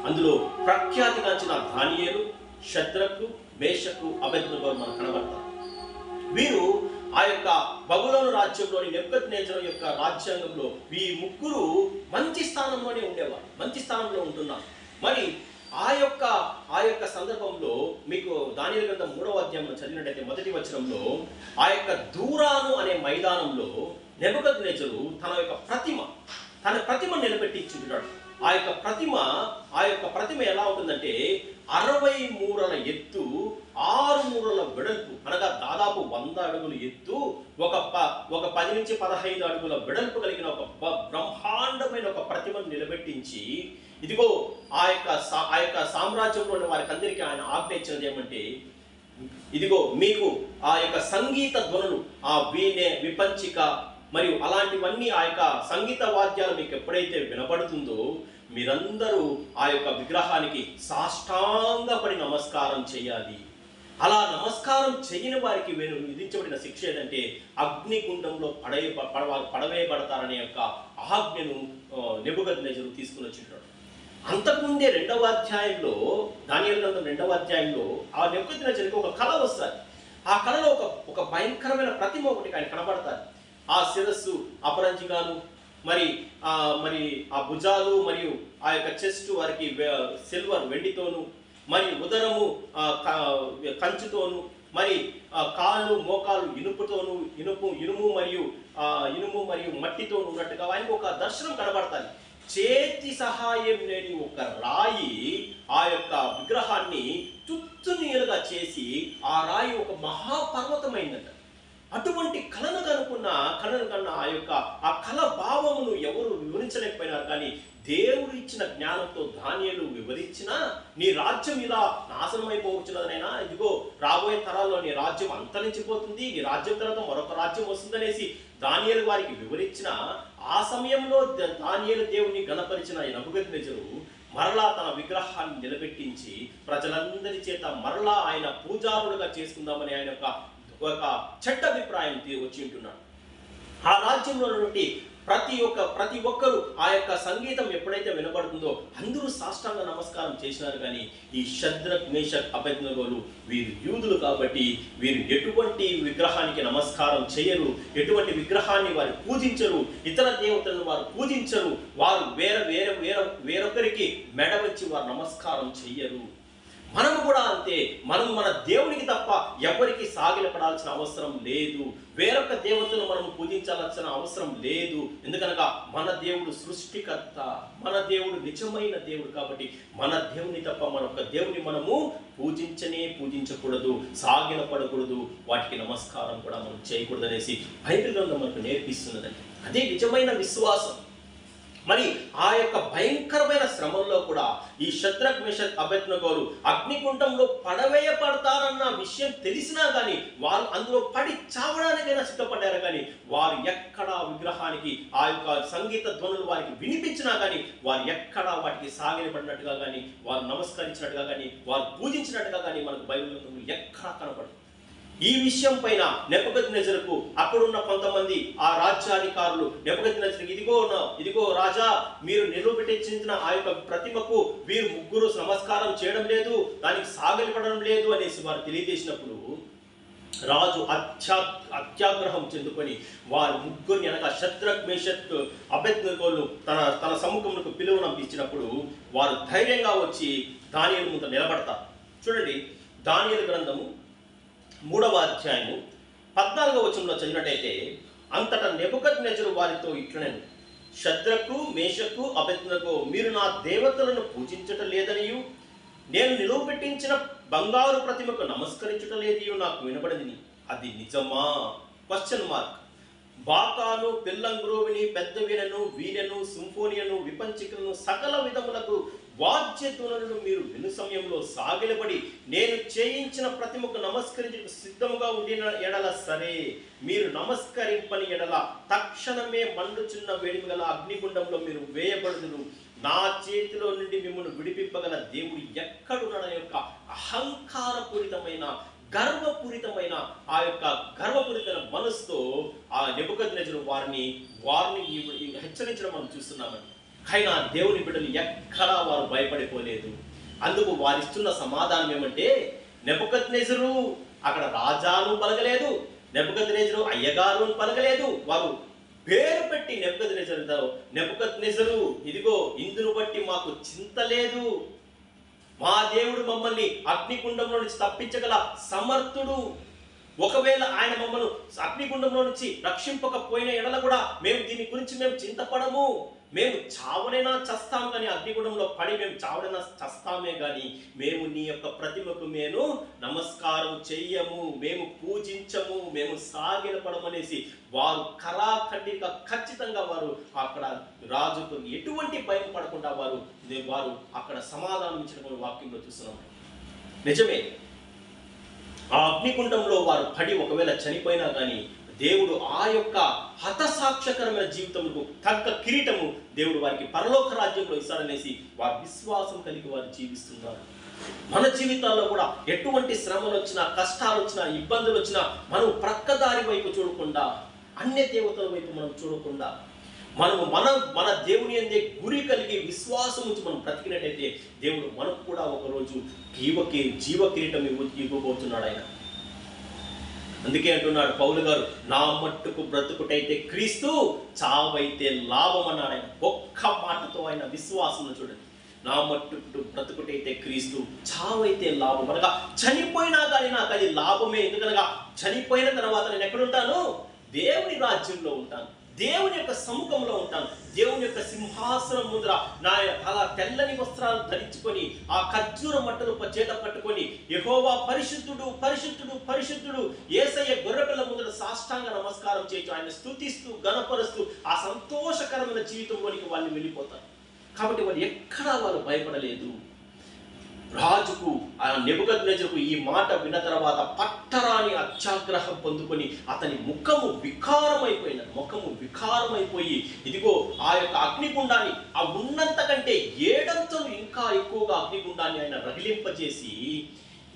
అందులో ప్రఖ్యాతిగాంచిన దానియేలు, షద్రకు, మేషకు, అబేద్నెగో మనకు కనబడతారు. వీరు ఆ యొక్క బబులోను రాజ్యంలోని నెబుకద్నెజరు యొక్క రాజ్యాంగంలో ఈ ముగ్గురు మంచి స్థానంలోనే ఉండేవారు, మంచి స్థానంలో ఉంటున్నారు. మరి ఆ యొక్క సందర్భంలో మీకు దానియేలు గ్రంథం 3వ అధ్యాయంలో చదివినట్టయితే 1వ వచనంలో ఆ యొక్క దూరాను అనే మైదానంలో నెబుకద్నెజరు తన ప్రతిమ నిలబెట్టి ఇచ్చుంటాడు. ఆ యొక్క ప్రతిమ ఎలా ఉంటుందంటే 60 మూరల ఎత్తు, 6 మూరల వెడల్పు, అనగా దాదాపు 100 అడుగులు ఎత్తు, ఒక 10 నుంచి 15 అడుగుల వెడల్పు కలిగిన ఒక బ్రహ్మాండమైన ఒక ప్రతిమను నిలబెట్టించి, ఇదిగో ఆ యొక్క సామ్రాజ్యంలోని వారికి అందరికీ ఆయన ఆజ్ఞ ఇచ్చినది ఏమంటే, ఇదిగో మీకు ఆ యొక్క సంగీత ధ్వనులు, ఆ వీణె, విపంచిక మరియు అలాంటివన్నీ ఆ యొక్క సంగీత వాద్యాలు మీకు ఎప్పుడైతే వినపడుతుందో మీరందరూ ఆ యొక్క విగ్రహానికి సాష్టాంగపడి నమస్కారం చేయాలి. అలా నమస్కారం చేయని వారికి విధించబడిన శిక్ష ఏదంటే అగ్నిగుండంలో పడవేయబడతారనే యొక్క ఆజ్ఞను నెబుకద్నెజరు తీసుకుని వచ్చింటాడు. అంతకుముందే 2వ అధ్యాయంలో, దానియేలు గ్రంథం 2వ అధ్యాయంలో ఆ నెబుకద్నెజరుకి ఒక కళ వస్తుంది. ఆ కళలో ఒక భయంకరమైన ప్రతిమ ఒకటి ఆయన కనబడతారు. ఆ శిరస్సు అపరంజిగాను, మరి ఆ భుజాలు మరియు ఆ యొక్క చెస్ట్ వారికి సిల్వర్, వెండితోను, మరి ఉదరము కంచుతోను, మరి కాళ్ళు, మోకాళ్ళు ఇనుము మరియు మట్టితో ఉన్నట్టుగా ఆయనకు ఒక దర్శనం కనబడతాయి. చేతి సహాయం లేని ఒక రాయి ఆ యొక్క విగ్రహాన్ని తుత్తునీలుగా చేసి ఆ రాయి ఒక మహాపర్వతమైందట. అటువంటి కళను కన్నా ఆ కళ భావమును ఎవరు వివరించలేకపోయినారు. కానీ దేవుడు ఇచ్చిన జ్ఞానంతో దానియేలు వివరించినా, నీ రాజ్యం ఇలా నాశనం అయిపోవచ్చున్నదనైనా, ఇదిగో రాబోయే తరాల్లో నీ రాజ్యం అంతరించిపోతుంది, నీ రాజ్యం తర్వాత మరొక రాజ్యం వస్తుందనేసి దానియేలు వారికి వివరించిన ఆ సమయంలో దానియేలు దేవుని గణపరిచిన నెబుకద్నెజరు మరలా తన విగ్రహాన్ని నిలబెట్టించి ప్రజలందరి చేత మరలా ఆయన పూజారుడుగా చేసుకుందామని ఆయన ఒక చెడ్డ అభిప్రాయం వచ్చి ఉంటున్నాడు. ఆ రాజ్యంలో నుండి ప్రతి ఒక్కరూ ఆ యొక్క సంగీతం ఎప్పుడైతే వినబడుతుందో అందరూ సాష్టాంగ నమస్కారం చేసినారు. కానీ ఈ షద్రక్, మేషక్, అబేద్నెగోలు వీరు యూదులు కాబట్టి వీరు ఎటువంటి విగ్రహానికి నమస్కారం చేయరు, ఎటువంటి విగ్రహాన్ని వారు పూజించరు, ఇతర దేవతలను వారు పూజించరు, వారు వేరొకరికి మెడ వచ్చి వారు నమస్కారం చెయ్యరు. మనము కూడా అంతే. మనము మన దేవునికి తప్ప ఎవరికి సాగిలపడాల్సిన అవసరం లేదు. వేరొక దేవతను మనం పూజించాల్సిన అవసరం లేదు. ఎందుకనగా మన దేవుడు సృష్టికర్త, మన దేవుడు నిజమైన దేవుడు. కాబట్టి మన దేవుని తప్ప మరొక దేవుని మనము పూజించకూడదు, సాగిలపడకూడదు, వాటికి నమస్కారం కూడా మనం చేయకూడదు అనేసి బైబిల్ గ్రంథం మనకు నేర్పిస్తున్నదండి. అదే నిజమైన విశ్వాసం. మరి ఆ యొక్క భయంకరమైన శ్రమంలో కూడా ఈ షద్రక్ మేషక్ అబేద్నెగోలు అగ్నిగుండంలో పడవేయబడతారన్న విషయం తెలిసినా కానీ వారు అందులో పడి చావడానికైనా సిద్ధపడ్డారు. కానీ వారు ఎక్కడా విగ్రహానికి ఆ యొక్క సంగీత ధ్వనులు వారికి వినిపించినా కానీ వారు ఎక్కడా వాటికి సాగిలపడినట్టుగా కానీ, వారు నమస్కరించినట్టుగా కానీ, వారు పూజించినట్టుగా కానీ మనకు బైబిల్లో ఎక్కడా కనపడదు. ఈ విషయం పైన నెబుకద్నెజరుకు అక్కడున్న కొంతమంది ఆ రాజ్యాధికారులు నెబుకద్నెజరుకు ఇదిగో రాజా, మీరు నిలబెట్టించిన ఆ యొక్క ప్రతిమకు వీరు ముగ్గురు నమస్కారం చేయడం లేదు, దానికి సాగిలపడడం లేదు అనేసి వారు తెలియజేసినప్పుడు రాజు అత్యాగ్రహం చెందుకొని వారు ముగ్గురిని అనగా షద్రక్ మేషక్ అబేద్నెగోలు తన సముఖమునకు పిలువనంపించినప్పుడు వారు ధైర్యంగా వచ్చి దానియేలు ముందు నిలబడతారు. చూడండి, దానియేలు గ్రంథము 3వ అధ్యాయము 14వ వచనంలో చదివినట్టయితే, అంతటా నెబుకద్నెజరు వారితో ఇట్లనెను, షద్రకు మేషకు అబేద్నెగో, మీరు నా దేవతలను పూజించటం లేదనియు నేను నిలువబెట్టించిన బంగారు ప్రతిమకు నమస్కరించటం లేదనియు నాకు వినబడింది. అది నిజమా? Question mark. బాకాను, పిల్లంగ్రోవిని, పెద్ద వీణను, వీణను, సింఫోనియను, విపంచికలను, సకల విధములకు వాద్యధ్వనులను మీరు విను సమయంలో సాగిలపడి నేను చేయించిన ప్రతిమకు నమస్కరించడానికి సిద్ధముగా ఉండిన ఎడల సరే, మీరు నమస్కరింపని ఎడల తక్షణమే మండుచున్న వేడిమి గల అగ్నిగుండంలో మీరు వేయబడుదురు. నా చేతిలో నుండి మిమ్మల్ని విడిపింపగల దేవుడు ఎక్కడున్న యొక్క అహంకారపూరితమైన గర్వపూరితమైన ఆ యొక్క గర్వపూరితమైన మనసుతో ఆ నెబుకద్నెజరు వారిని హెచ్చరించడం మనం చూస్తున్నామండి. అయినా దేవుని బిడ్డలు ఎక్కడా వారు భయపడిపోలేదు. అందుకు వారిస్తున్న సమాధానం ఏమంటే, నెబుకద్నెజరు అక్కడ రాజాను పలకలేదు, నెబుకద్నెజరు అయ్యగారు అని పలకలేదు. వారు పేరు పెట్టి నెబుకద్నెజరు ఇదిగో ఇందును బట్టి మాకు చింత లేదు, మా దేవుడు మమ్మల్ని అగ్నిగుండంలో నుంచి తప్పించగల సమర్థుడు. ఒకవేళ ఆయన మమ్మల్ని అగ్నిగుండంలో నుంచి రక్షింపకపోయిన ఎడల కూడా మేము దీని గురించి మేము చింతపడము, మేము చావనైనా చస్తాం కానీ అగ్నిగుండంలో పడి మేము చావనైనా చస్తామే కానీ మేము నీ యొక్క ప్రతిమకు మేము నమస్కారం చెయ్యము, మేము పూజించము, మేము సాగిలపడమనేసి వారు కరాఖండిగా ఖచ్చితంగా వారు అక్కడ రాజుకు ఎటువంటి భయం పడకుండా వారు అక్కడ సమాధానం ఇచ్చిన వాక్యంలో చూస్తున్నాం. నిజమే, ఆ అగ్నిగుండంలో వారు పడి ఒకవేళ చనిపోయినా కానీ దేవుడు ఆ యొక్క హతసాక్ష్యకరమైన జీవితముకు తగ్గ కిరీటము దేవుడు వారికి పరలోక రాజ్యంలో ఇస్తాడనేసి వారి విశ్వాసం కలిగి వారు జీవిస్తున్నారు. మన జీవితాల్లో కూడా ఎటువంటి శ్రమలు వచ్చినా, కష్టాలు వచ్చినా, ఇబ్బందులు వచ్చినా మనం ప్రక్కదారి వైపు చూడకుండా, అన్య దేవతల వైపు మనం చూడకుండా మనము మన దేవుని అందే గురి కలిగి విశ్వాసం నుంచి మనం బ్రతికినట్టయితే దేవుడు మనకు కూడా ఒకరోజు జీవ కిరీటం ఇవ్వబోతున్నాడు ఆయన. అందుకే అంటున్నాడు పౌలు గారు, నా మట్టుకు బ్రతుకుటైతే క్రీస్తు, చావైతే లాభం అన్నాడు ఆయన. ఒక్క మాటతో ఆయన విశ్వాసంలో చూడండి, నా మట్టుకు బ్రతుకుటైతే క్రీస్తు, చావైతే లాభం. అనగా చనిపోయినా కానీ నాకు అది లాభమే. ఎందుకనగా చనిపోయిన తర్వాత నేను ఎక్కడుంటాను? దేవుని రాజ్యంలో ఉంటాను, దేవుని యొక్క సముఖంలో ఉంటాను, దేవుని యొక్క సింహాసనం ముందర నా అలా తెల్లని వస్త్రాలు ధరించుకొని ఆ ఖర్జూర మట్టలు చేత పట్టుకొని యెహోవా పరిశుద్ధుడు పరిశుద్ధుడు పరిశుద్ధుడు యేసయ్య గొర్రెపిల్ల ముందర సాష్టాంగ నమస్కారం చేయొచ్చు, ఆయన స్తుతిస్తూ గణపరుస్తూ ఆ సంతోషకరమైన జీవితంలోనికి వాళ్ళు వెళ్ళిపోతారు. కాబట్టి వారు ఎక్కడా వారు భయపడలేదు. రాజుకు ఆ నెబుకద్నెజరుకు ఈ మాట విన్న తర్వాత పట్టరాని అత్యాగ్రహం పొందుకొని అతని ముఖము వికారమైపోయి ఇదిగో ఆ యొక్క అగ్నిగుండాన్ని ఆ ఉన్నంత కంటే 7 అంతలు ఇంకా ఎక్కువగా అగ్నిగుండాన్ని ఆయన రగిలింపజేసి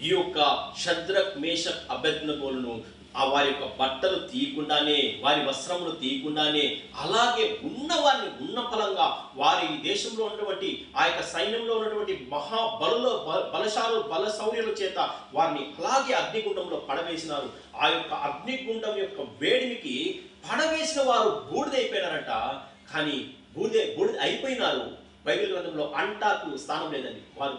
ఈ యొక్క షద్రక్ మేషక్ అబేద్నెగోలను ఆ వారి యొక్క బట్టలు తీయకుండానే, వారి వస్త్రములు తీయకుండానే, అలాగే ఉన్న వారిని ఉన్న ఫలంగా వారి దేశంలో ఉన్నటువంటి ఆ యొక్క సైన్యంలో ఉన్నటువంటి బల శౌర్యుల చేత వారిని అలాగే అగ్నిగుండంలో పడవేసినారు. ఆ యొక్క అగ్నిగుండం యొక్క వేడిమికి పడవేసిన వారు బూడిదైపోయినారంట. కానీ బూడిద అయిపోయినారు, బైబిల్ గ్రంథంలో అంటాకు స్థానం లేదండి. వాళ్ళు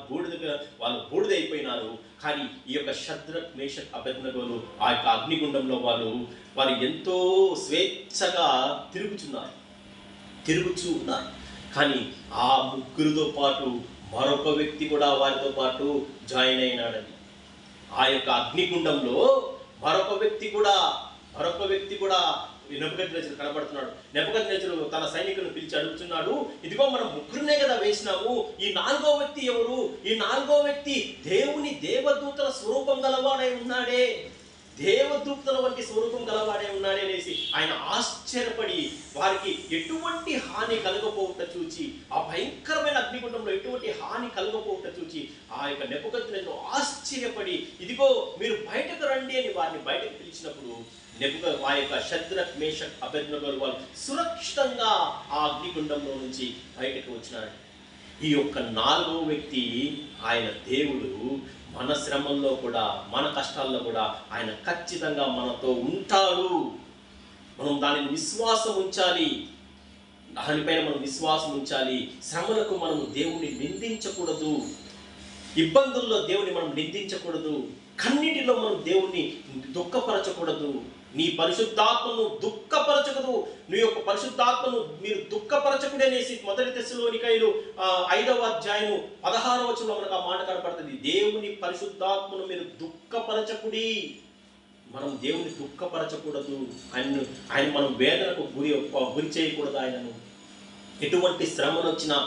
బూడిదైపోయినారు. కానీ ఈ యొక్క షద్రక్ మేషక్ అబేద్నెగోలు ఆ యొక్క అగ్నిగుండంలో వారు ఎంతో స్వేచ్ఛగా తిరుగుచూ ఉన్నారు. కానీ ఆ ముగ్గురితో పాటు మరొక వ్యక్తి కూడా వారితో పాటు జాయిన్ అయినాడండి. ఆ యొక్క అగ్నిగుండంలో మరొక వ్యక్తి కూడా నెబుకద్నెజరు కనబడుతున్నాడు. నెబుకద్నెజరు తన సైనికులను పిలిచి అడుగుతున్నాడు, ఇదిగో మనం ముగ్గురునే కదా వేసినాము, ఈ 4వ వ్యక్తి ఎవరు? ఈ 4వ వ్యక్తి దేవదూతల స్వరూపం గలవాడై ఉన్నాడే, దేవదూతల వంటి స్వరూపం గలవాడే ఉన్నాడే అనేసి ఆయన ఆశ్చర్యపడి వారికి ఎటువంటి హాని కలగపోవుట చూచి, ఆ భయంకరమైన అగ్నిగుండంలో ఎటువంటి హాని కలగపోవుట చూచి ఆ యొక్క నెబుకద్నెజరు ఆశ్చర్యపడి, ఇదిగో మీరు బయటకు రండి అని వారిని బయటకు పిలిచినప్పుడు ఆ యొక్క షద్రక్ మేషక్ అబేద్నెగోలు వాళ్ళు సురక్షితంగా ఆ అగ్నిగుండంలో నుంచి బయటకు వచ్చినాడు. ఈ యొక్క 4వ వ్యక్తి ఆయన దేవుడు మన శ్రమల్లో కూడా మన కష్టాల్లో కూడా ఆయన ఖచ్చితంగా మనతో ఉంటాడు. మనం దానిని విశ్వాసం ఉంచాలి, దానిపైన మనం విశ్వాసం ఉంచాలి. శ్రమలకు మనం దేవుణ్ణి నిందించకూడదు, ఇబ్బందుల్లో దేవుని మనం నిందించకూడదు, కన్నిటిలో మనం దేవుణ్ణి దుఃఖపరచకూడదు. నీ పరిశుద్ధాత్మను దుఃఖపరచకూడదు, నీ యొక్క పరిశుద్ధాత్మను మీరు దుఃఖపరచకూడనేసి 1 తెస్సలోనికైలు 5వ అధ్యాయము 16వ వచనంలో మనకు ఆ మాట కనపడుతుంది. దేవుని పరిశుద్ధాత్మను మీరు దుఃఖపరచకుడి. మనం దేవుని దుఃఖపరచకూడదు, ఆయన మనం వేదనకు గురి చేయకూడదు. ఆయనను ఎటువంటి శ్రమలు వచ్చినా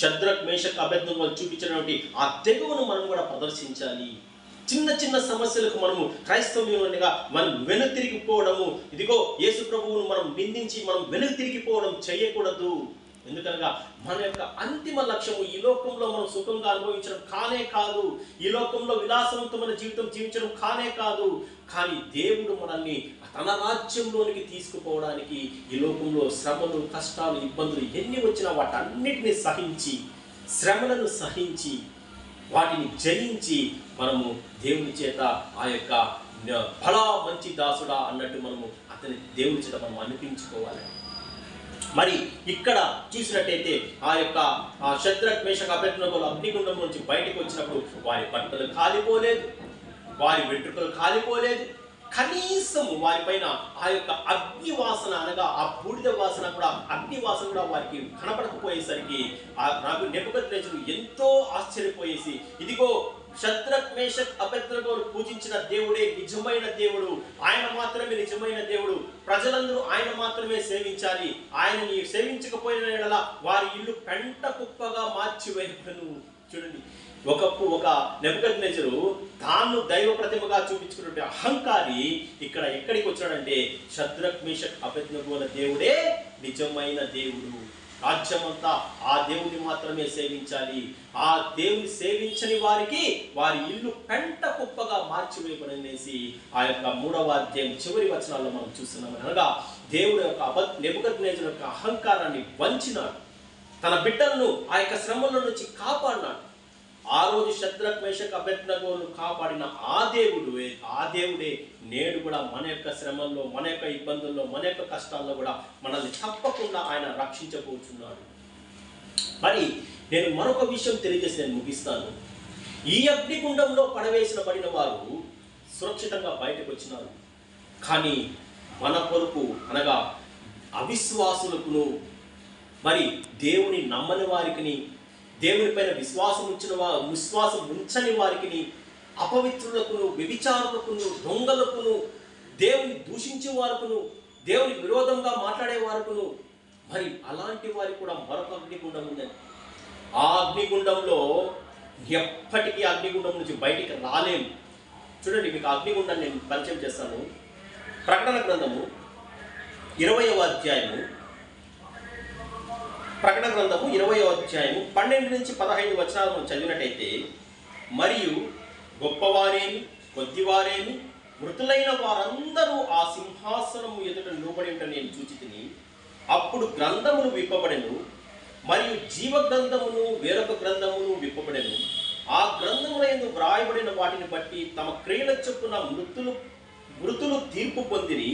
షద్రక్ మేషక్ అబేద్నెగోలు చూపించినటువంటి ఆ తెగువను మనం కూడా ప్రదర్శించాలి. చిన్న సమస్యలకు మనము క్రైస్తవులుగా మనం వెనుతిరిగిపోవడము, ఇదిగో యేసు ప్రభువును మనం నిందించి మనం వెనుతిరిగిపోవడం చేయకూడదు. ఎందుకనగా మన యొక్క అంతిమ లక్ష్యము ఈ లోకంలో మనం సుఖంగా అనుభవించడం కానే కాదు, ఈ లోకంలో విలాసవంతమైన జీవితం జీవించడం కానే కాదు. కానీ దేవుడు మనల్ని తన రాజ్యంలోనికి తీసుకుపోవడానికి ఈ లోకంలో శ్రమలు, కష్టాలు, ఇబ్బందులు ఎన్ని వచ్చినా వాటన్నిటిని సహించి, శ్రమలను సహించి, వాటిని జయించి మనము దేవుని చేత ఆ యొక్క బలా మంచి దాసుడా అన్నట్టు మనము దేవుని చేత మనం అనిపించుకోవాలి. మరి ఇక్కడ చూసినట్టయితే ఆ యొక్క షద్రక్ మేషక్ అబేద్నెగోలు అగ్నిగుండం నుంచి బయటకు వచ్చినప్పుడు వారి బట్టలు కాలిపోలేదు, వారి వెంట్రుకలు కాలిపోలేదు. కనీసం వారిపైన ఆ యొక్క అగ్ని వాసన అనగా ఆ బూడిద వాసన కూడా, అగ్ని వాసన కూడా వారికి కనపడకపోయేసరికి నాకు నెబుకద్నెజరు ఎంతో ఆశ్చర్యపోయేసి, ఇదిగో షద్రక్ మేషక్ అబేద్నెగోలు పూజించిన దేవుడే నిజమైన దేవుడు, ఆయన మాత్రమే నిజమైన దేవుడు, ప్రజలందరూ ఆయన మాత్రమే సేవించాలి, ఆయనని సేవించకపోయిన యెడల వారి ఇల్లు పెంట కుప్పగా మార్చివేయబడును. చూడండి, ఒక నెబుకద్నెజరు తాను దైవ ప్రతిమగా చూపించుకున్నటువంటి అహంకారి ఇక్కడ ఎక్కడికి వచ్చాడంటే షద్రక్ మేషక్ అబేద్నెగోల దేవుడే నిజమైన దేవుడు, రాజ్యమంతా ఆ దేవుని మాత్రమే సేవించాలి, ఆ దేవుని సేవించని వారికి వారి ఇల్లు పెంట కుప్పగా మార్చివేయబడనేసి ఆ యొక్క 3వ అధ్యాయం చివరి వచనాల్లో మనం చూస్తున్నాం. అనగా దేవుడు యొక్క నెబుకద్నెజరు యొక్క అహంకారాన్ని వంచినాడు, తన బిడ్డలను ఆ యొక్క శ్రమల నుంచి కాపాడినాడు. ఆ రోజు షద్రక్ మేషక్ అబేద్నెగోలు కాపాడిన ఆ దేవుడే నేడు కూడా మన యొక్క శ్రమల్లో, మన యొక్క ఇబ్బందుల్లో, మన యొక్క కష్టాల్లో కూడా మనల్ని తప్పకుండా ఆయన రక్షించబోతున్నాడు. మరి నేను మరొక విషయం తెలియజేసి నేను ముగిస్తాను. ఈ అగ్నిగుండంలో పడిన వారు సురక్షితంగా బయటకు వచ్చినారు. కానీ మన కొరకు అనగా అవిశ్వాసులకును, మరి దేవుని నమ్మని వారికి, దేవుని పైన విశ్వాసం ఉంచని వారికి, అపవిత్రులకును, వ్యభిచారులకును, దొంగలకును, దేవుని దూషించే వారుకును, దేవుని విరోధంగా మాట్లాడే వారుకును, మరి అలాంటి వారికి కూడా మరొక అగ్నిగుండం ఉందని. ఆ అగ్నిగుండంలో ఎప్పటికీ అగ్నిగుండం నుంచి బయటికి రాలేము. చూడండి, మీకు అగ్నిగుండాన్ని నేను పరిచయం చేస్తాను. ప్రకటన గ్రంథము 20వ అధ్యాయము 12 నుంచి 15 వచనాలు మనం చదివినట్టయితే, మరియు గొప్పవారేమి కొద్దివారేమి మృతులైన వారందరూ ఆ సింహాసనము ఎదుట నిలబడి ఉంట నేను చూచితిని. అప్పుడు గ్రంథములు విప్పబడెను, మరియు జీవ గ్రంథమును వేరొక గ్రంథమును విప్పబడెను. ఆ గ్రంథములందు వ్రాయబడిన వాటిని బట్టి తమ క్రియల చొప్పున మృతులు తీర్పు పొందిరి.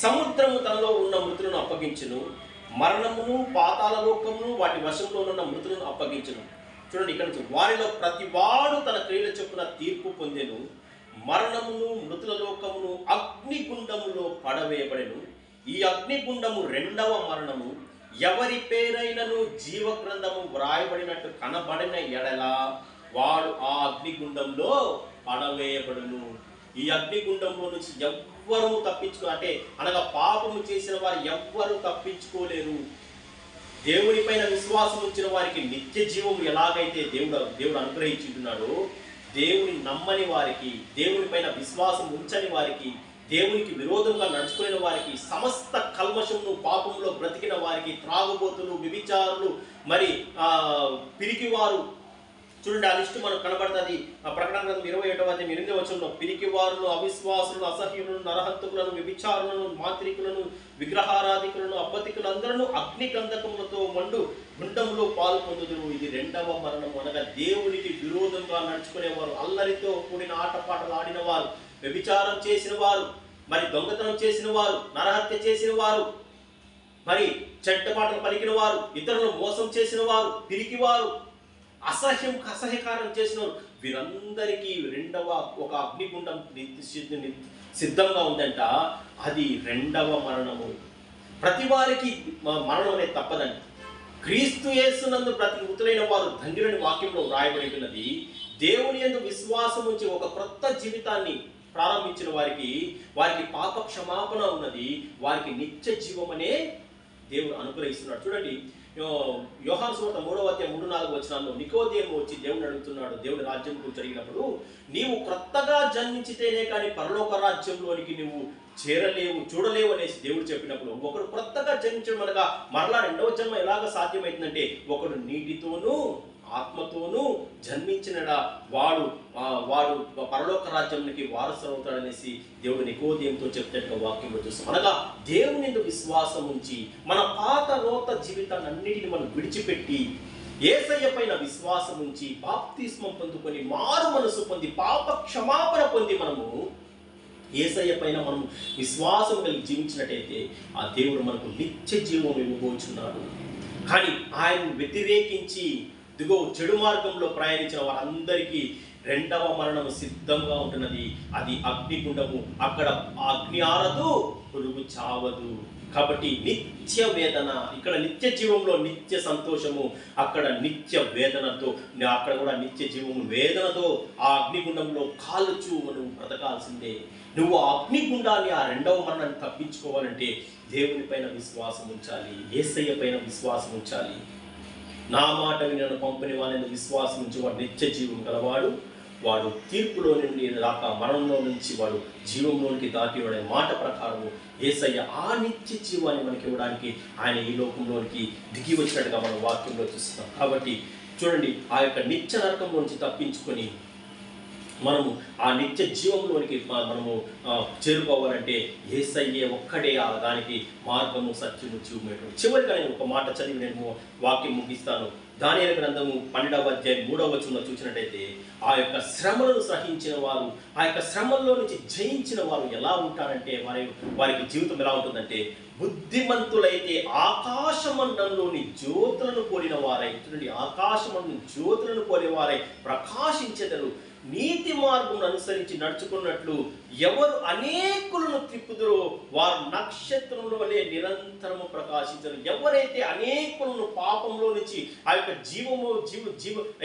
సముద్రము తనలో ఉన్న మృతులను అప్పగించును, మరణమును పాతాళ లోకమును వాటి వశంలో ఉన్న మృతులను అప్పగించును. చూడండి ఇక్కడ నుంచి, వారిలో ప్రతివాడు తన క్రియల చొప్పున తీర్పు పొందెను. మరణమును మృతుల లోకమును అగ్నిగుండములో పడవేయబడెను. ఈ అగ్నిగుండము రెండవ మరణము. ఎవరి పేరైనను జీవ గ్రంథము వ్రాయబడినట్టు కనబడిన ఎడల వాడు ఆ అగ్నిగుండంలో పడవేయబడును. ఈ అగ్నిగుండంలో నుంచి ఎవ్వరూ అనగా పాపము చేసిన వారు ఎవ్వరూ తప్పించుకోలేరు. దేవుని పైన విశ్వాసం ఉంచిన వారికి నిత్య జీవము ఎలాగైతే దేవుడు అనుగ్రహించున్నాడో, దేవుని నమ్మని వారికి, దేవుని పైన విశ్వాసం ఉంచని వారికి, దేవునికి విరోధంగా నడుచుకునే వారికి, సమస్త కల్మషమును పాపంలో బ్రతికిన వారికి, త్రాగుబోతులు, వ్యభిచారులు, మరి పిరికివారు, చూడండి ఆ లిస్టు మనకు కనబడుతుంది. ప్రకటన గ్రంథం 21వ అధ్యాయం 8వ వచనంలో, పిరికివారులను, అవిశ్వాసులను, అసహ్యులను, నరహంతకులను, వ్యభిచారులను, మాంత్రికులను, విగ్రహారాధికులను, అబ్బతికులందరూ అగ్ని గంధకములతో మండు గుండంలో పాలు పొందుదురు. ఇది రెండవ మరణం. అనగా దేవునికి విరోధంగా నడుచుకునేవారు, అల్లరితో కూడిన ఆటపాటలు ఆడిన వారు, వ్యభిచారం చేసిన వారు, మరి దొంగతనం చేసిన వారు, నరహత్య చేసిన వారు, మరి చెడ్డపాటలు పలికిన వారు, ఇతరులను మోసం చేసిన వారు, పిరికివారు, అసహ్యకారం చేసిన వారు, వీరందరికీ రెండవ ఒక అగ్నిగుండం సిద్ధంగా ఉందంట. అది రెండవ మరణము. ప్రతి వారికి మరణం అనేది తప్పదండి. క్రీస్తు యేసునందు ప్రతి మృతులైన వారు ధన్యులని వాక్యంలో వ్రాయబడి ఉన్నది. దేవుని యందు విశ్వాసం ఉంచి ఒక క్రొత్త జీవితాన్ని ప్రారంభించిన వారికి పాప క్షమాపణ ఉన్నది. వారికి నిత్య జీవమనే దేవుడు అనుగ్రహిస్తున్నాడు. చూడండి, యోహాను సువార్త 3వ అధ్యాయం 3-4 వచనాల్లో నికోదేము వచ్చి దేవుని అడుగుతున్నాడు. దేవుని రాజ్యం గురించి అడిగినప్పుడు, నీవు క్రొత్తగా జన్మించితేనే కానీ పరలోక రాజ్యంలోనికి నువ్వు చేరలేవు, చూడలేవు అనేసి దేవుడు చెప్పినప్పుడు, ఒకడు క్రొత్తగా జన్మించడం అనగా మరలా రెండవ జన్మ ఎలాగ సాధ్యమవుతుందంటే, ఒకడు నీటితోనూ ఆత్మతోనూ జన్మించిన వాడు పరలోక రాజ్యానికి వారసుడు అవుతాడనేసి దేవుడు నికోదేముతో చెప్తాడు వాక్యంలో చూస్తాం. అనగా దేవుని విశ్వాసం ఉంచి మన పాత రోత జీవితాన్ని అన్నిటిని మనం విడిచిపెట్టి యేసయ్య పైన విశ్వాసం ఉంచి బాప్తిస్మం పొందుకొని మారు మనసు పొంది పాప క్షమాపణ పొంది మనము యేసయ్య పైన మనం విశ్వాసం కలిగి జీవించినట్టయితే ఆ దేవుడు మనకు నిత్య జీవం ఇవ్వబోచున్నాడు. కానీ ఆయన వ్యతిరేకించి ఇదిగో చెడు మార్గంలో ప్రయాణించిన వారందరికీ రెండవ మరణం సిద్ధంగా ఉంటున్నది. అది అగ్నిగుండము. అక్కడ అగ్ని ఆరదు, పురుగు చావదు. కాబట్టి నిత్య వేదన, ఇక్కడ నిత్య జీవంలో నిత్య సంతోషము, అక్కడ నిత్య వేదనతో, అక్కడ కూడా నిత్య జీవము వేదనతో ఆ అగ్నిగుండంలో కాలుచు మనం బ్రతకాల్సిందే. నువ్వు ఆ అగ్నిగుండాన్ని, ఆ రెండవ మరణాన్ని తప్పించుకోవాలంటే దేవుని పైన విశ్వాసం ఉంచాలి, యేసయ్య పైన విశ్వాసం ఉంచాలి. నా మాట వినను పంపిన వాని విశ్వాసం నుంచి వాడు నిత్య జీవం గలవాడు, వాడు తీర్పులో నుండి రాక మరణంలో నుంచి వాడు జీవంలోనికి దాటివాడే మాట ప్రకారము యేసయ్య ఆ నిత్య జీవాన్ని మనకి ఇవ్వడానికి ఆయన ఈ లోకంలోనికి దిగి వచ్చినట్టుగా మనం వాక్యంలో చూస్తున్నాం. కాబట్టి చూడండి, ఆ యొక్క నిత్య నరకంలో నుంచి తప్పించుకొని మనము ఆ నిత్య జీవంలోనికి మనము చేరుకోవాలంటే యేసయ్యే ఒక్కడే దానికి మార్గము, సత్యము, జీవము. చివరిగా నేను ఒక మాట చదివి నేను వాక్యం ముగిస్తాను. దానియేలు గ్రంథము 12వ అధ్యాయం 3వ వచనంలో చూసినట్టయితే, ఆ యొక్క శ్రమలను సహించిన వారు, ఆ యొక్క శ్రమల్లో నుంచి జయించిన వారు ఎలా ఉంటారంటే, వారికి జీవితం ఎలా ఉంటుందంటే, బుద్ధిమంతులైతే ఆకాశమండంలోని జ్యోతులను పోలిన వారై, చూడండి, ఆకాశమండం జ్యోతులను పోలేవారై ప్రకాశించెదరు. నీతి మార్గమును అనుసరించి నడుచుకున్నట్లు ఎవరు అనేకులను త్రిప్పుదురో వారు నక్షత్రముల వలె నిరంతరము ప్రకాశించరు. ఎవరైతే అనేకులను పాపంలో నుంచి ఆ యొక్క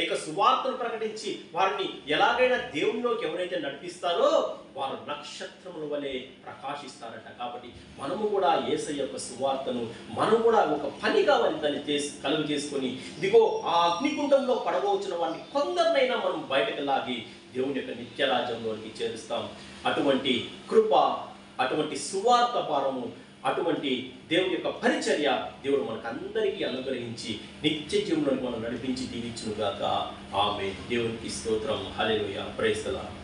యొక్క సువార్తను ప్రకటించి వారిని ఎలాగైనా దేవునిలోకి ఎవరైతే నడిపిస్తారో వారు నక్షత్రముల వలె ప్రకాశిస్తారట. కాబట్టి మనము కూడా యేసయ్య యొక్క సువార్తను మనం కూడా ఒక పనిగా దాన్ని కలుగు చేసుకొని, ఇదిగో ఆ అగ్నిగుండంలో పడవచ్చిన వారిని కొందరినైనా మనం బయటకు లాగి దేవుని యొక్క నిత్య రాజ్యంలోనికి చేరుస్తాం. అటువంటి కృప, అటువంటి సువార్త భారము, అటువంటి దేవుని యొక్క పరిచర్య దేవుడు మనకు అందరికీ అనుగ్రహించి నిత్య జీవంలోకి మనం నడిపించి దీవించును గాక. ఆమేన్. దేవునికి స్తోత్రం. హల్లెలూయా. Praise the lord.